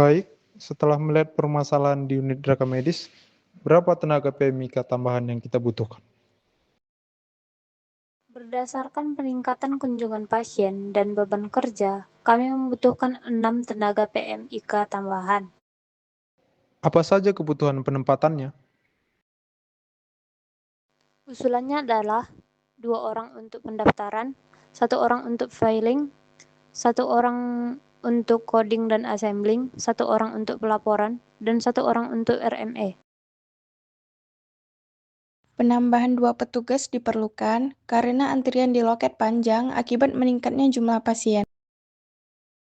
Baik, setelah melihat permasalahan di unit rekam medis, berapa tenaga PMIK tambahan yang kita butuhkan? Berdasarkan peningkatan kunjungan pasien dan beban kerja, kami membutuhkan 6 tenaga PMIK tambahan. Apa saja kebutuhan penempatannya? Usulannya adalah 2 orang untuk pendaftaran, 1 orang untuk filing, 1 orang untuk coding dan assembling, 1 orang untuk pelaporan, dan 1 orang untuk RME. Penambahan 2 petugas diperlukan karena antrian di loket panjang akibat meningkatnya jumlah pasien.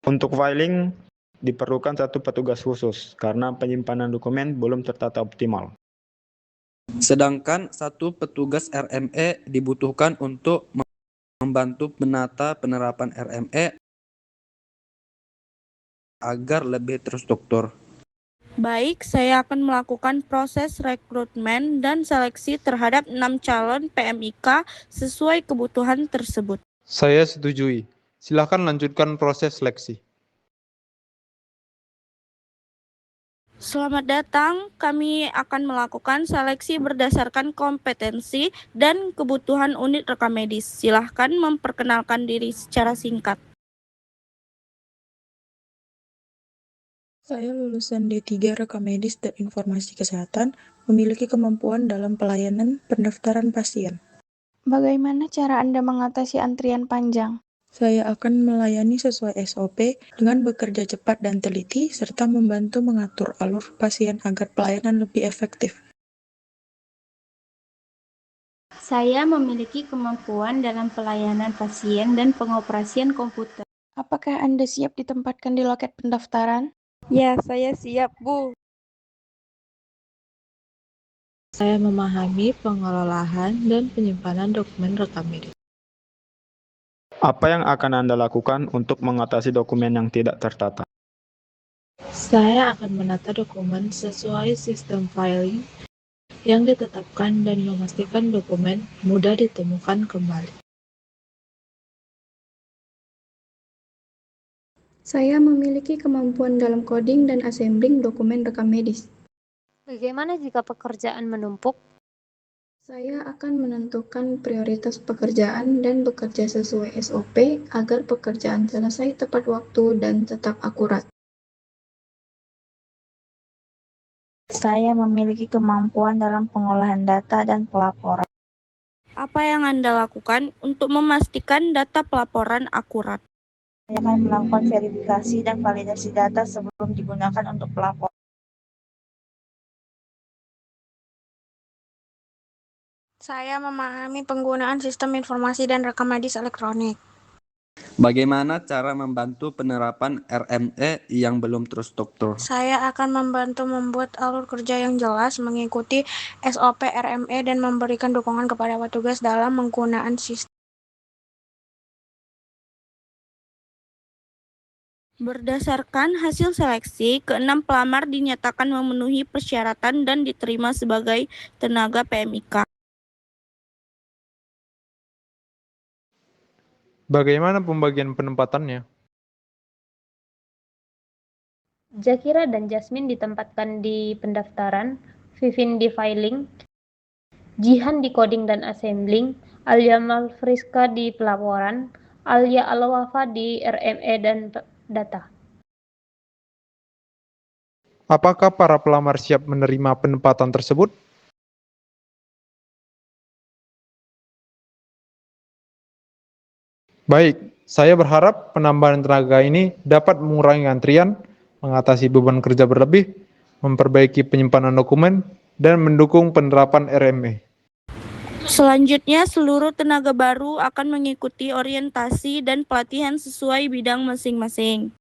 Untuk filing, diperlukan 1 petugas khusus karena penyimpanan dokumen belum tertata optimal. Sedangkan 1 petugas RME dibutuhkan untuk membantu menata penerapan RME agar lebih terstruktur. Baik, saya akan melakukan proses rekrutmen dan seleksi terhadap 6 calon PMIK sesuai kebutuhan tersebut. Saya setujui. Silakan lanjutkan proses seleksi. Selamat datang, kami akan melakukan seleksi berdasarkan kompetensi dan kebutuhan unit rekam medis. Silahkan memperkenalkan diri secara singkat. Saya lulusan D3 Rekam Medis dan Informasi Kesehatan, memiliki kemampuan dalam pelayanan pendaftaran pasien. Bagaimana cara Anda mengatasi antrian panjang? Saya akan melayani sesuai SOP dengan bekerja cepat dan teliti, serta membantu mengatur alur pasien agar pelayanan lebih efektif. Saya memiliki kemampuan dalam pelayanan pasien dan pengoperasian komputer. Apakah Anda siap ditempatkan di loket pendaftaran? Ya, saya siap, Bu. Saya memahami pengelolaan dan penyimpanan dokumen rekam medis. Apa yang akan Anda lakukan untuk mengatasi dokumen yang tidak tertata? Saya akan menata dokumen sesuai sistem filing yang ditetapkan dan memastikan dokumen mudah ditemukan kembali. Saya memiliki kemampuan dalam coding dan assembling dokumen rekam medis. Bagaimana jika pekerjaan menumpuk? Saya akan menentukan prioritas pekerjaan dan bekerja sesuai SOP agar pekerjaan selesai tepat waktu dan tetap akurat. Saya memiliki kemampuan dalam pengolahan data dan pelaporan. Apa yang Anda lakukan untuk memastikan data pelaporan akurat? Saya akan melakukan verifikasi dan validasi data sebelum digunakan untuk pelaporan. Saya memahami penggunaan sistem informasi dan rekam medis elektronik. Bagaimana cara membantu penerapan RME yang belum terstruktur? Saya akan membantu membuat alur kerja yang jelas, mengikuti SOP RME, dan memberikan dukungan kepada petugas dalam penggunaan sistem. Berdasarkan hasil seleksi, ke-6 pelamar dinyatakan memenuhi persyaratan dan diterima sebagai tenaga PMIK. Bagaimana pembagian penempatannya? Zakira dan Jasmine ditempatkan di pendaftaran, Vivin di filing, Jihan di coding dan assembling, Alia Malfriska di pelaporan, Alia Alwafa di RME dan data. Apakah para pelamar siap menerima penempatan tersebut? Baik, saya berharap penambahan tenaga ini dapat mengurangi antrian, mengatasi beban kerja berlebih, memperbaiki penyimpanan dokumen, dan mendukung penerapan RME. Selanjutnya, seluruh tenaga baru akan mengikuti orientasi dan pelatihan sesuai bidang masing-masing.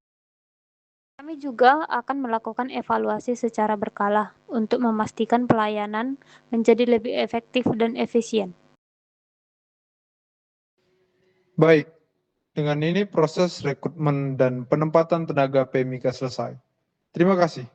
Kami juga akan melakukan evaluasi secara berkala untuk memastikan pelayanan menjadi lebih efektif dan efisien. Baik, dengan ini proses rekrutmen dan penempatan tenaga PMIK selesai. Terima kasih.